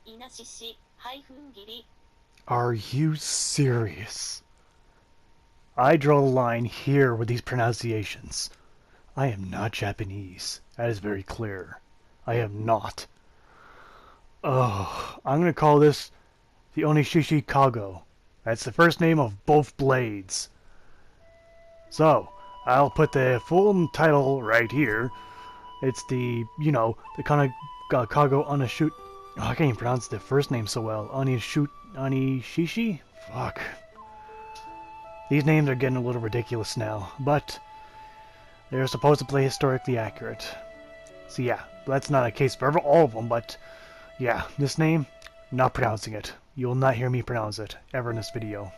Inoshishi-giri. Are you serious? I draw the line here with these pronunciations. I am not Japanese. That is very clear. I am not. Oh, I'm gonna call this the Onishishi Kago. That's the first name of both blades. So, I'll put the full title right here. It's the, the kind of Kago Onishishi. Oh, I can't even pronounce the first name so well. Onishishi? Fuck. These names are getting a little ridiculous now, but they're supposed to play historically accurate. So yeah, that's not a case for all of them, but yeah, this name, not pronouncing it. You will not hear me pronounce it, ever in this video.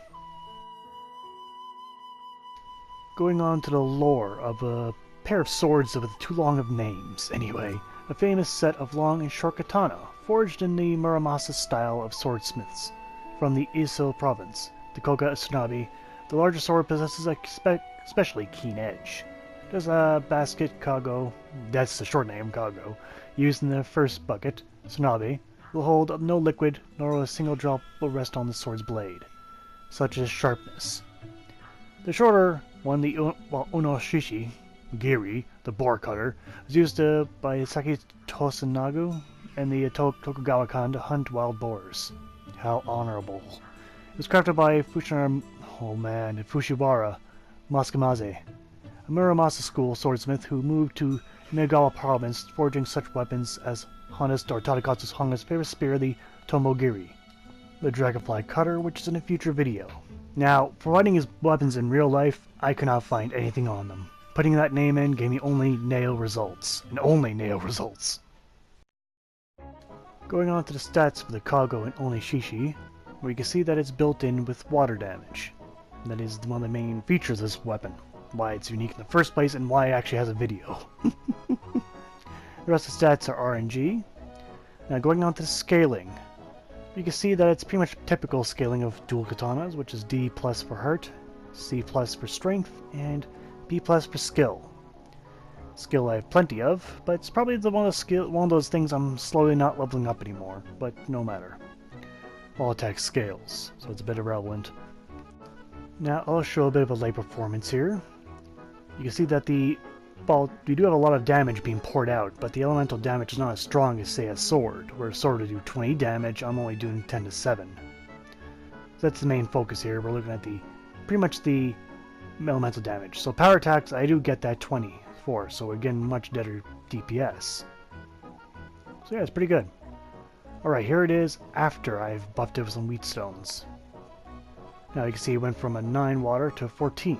Going on to the lore of a pair of swords with too long of names. Anyway, a famous set of long and short katana, forged in the Muramasa style of swordsmiths. From the Iso province, the Kago-tsurube, the larger sword possesses a especially keen edge. There's a basket Kago, that's the short name Kago, used in the first bucket. Tsurube will hold no liquid, nor a single drop will rest on the sword's blade, such as sharpness. The shorter one, the Inoshishi-giri, the boar cutter, was used by Saki Tosanagu and the Tokugawa Khan to hunt wild boars. How honorable. It was crafted by Fujiwara Masakamaze, a Muramasa school swordsmith who moved to Nioh province, forging such weapons as Honest or Tadakatsu's Honga's favorite spear, the Toooooooooo, the dragonfly cutter, which is in a future video. Now, for finding his weapons in real life, I could not find anything on them. Putting that name in gave me only Nioh results, and only Nioh results. Going on to the stats for the Kago and Onishishi, where you can see that it's built in with water damage. That is one of the main features of this weapon, why it's unique in the first place, and why it actually has a video. The rest of the stats are RNG. Now going on to the scaling, you can see that it's pretty much typical scaling of dual katanas, which is D+ for heart, C+ for strength, and B+ for skill. Skill I have plenty of, but it's probably one of those things I'm slowly not leveling up anymore, but no matter. All attack scales, so it's a bit irrelevant. Now I'll show a bit of a light performance here. You can see that we do have a lot of damage being poured out, but the elemental damage is not as strong as, say, a sword, where a sword would do 20 damage, I'm only doing 10 to 7. So that's the main focus here. We're looking at pretty much the elemental damage. So power attacks, I do get that 24, so again, much better DPS. So yeah, it's pretty good. Alright, here it is after I've buffed it with some wheatstones. Now you can see it went from a 9 water to 14.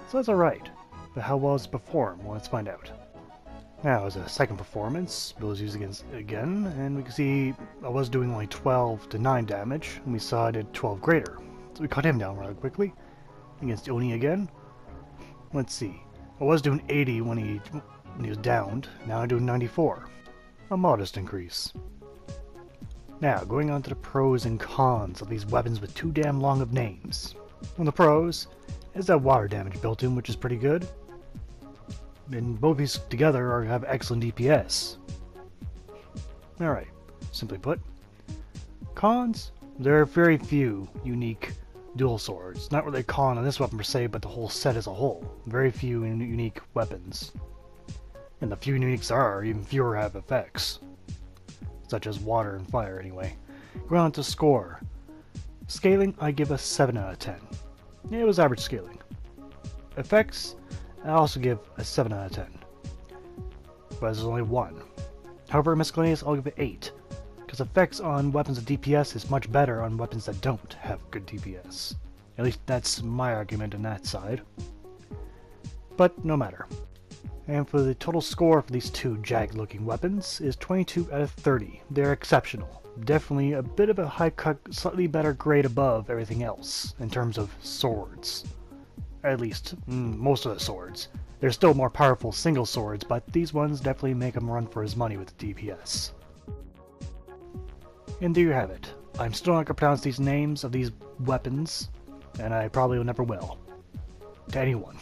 So that's alright. But how well does it perform? Well, let's find out. Now, as a second performance, Bill's using it again, and we can see I was doing only 12 to 9 damage, and we saw I did 12 greater. So we cut him down rather quickly. Against Oni again. Let's see. I was doing 80 when he was downed, now I'm doing 94. A modest increase. Now, going on to the pros and cons of these weapons with too damn long of names. Well, the pros is that water damage built in, which is pretty good. And both these together have excellent DPS. Alright, simply put. Cons? There are very few unique dual swords. Not really a con on this weapon per se, but the whole set as a whole. Very few unique weapons. And the few uniques are, even fewer have effects. Such as water and fire, anyway. Going on to score. Scaling, I give a 7 out of 10. Yeah, it was average scaling. Effects, I also give a 7 out of 10. But there's only one. However, miscellaneous, I'll give it 8. Because effects on weapons with DPS is much better on weapons that don't have good DPS. At least that's my argument on that side. But no matter. And for the total score for these two jagged-looking weapons is 22 out of 30. They're exceptional. Definitely a bit of a high cut, slightly better grade above everything else in terms of swords. At least, most of the swords. There's still more powerful single swords, but these ones definitely make him run for his money with the DPS. And there you have it. I'm still not going to pronounce these names of these weapons, and I probably never will. To anyone.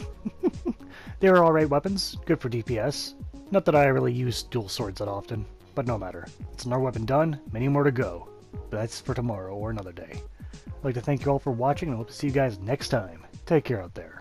They are alright weapons, good for DPS. Not that I really use dual swords that often. but no matter. It's another weapon done, many more to go. But that's for tomorrow or another day. I'd like to thank you all for watching and I hope to see you guys next time. Take care out there.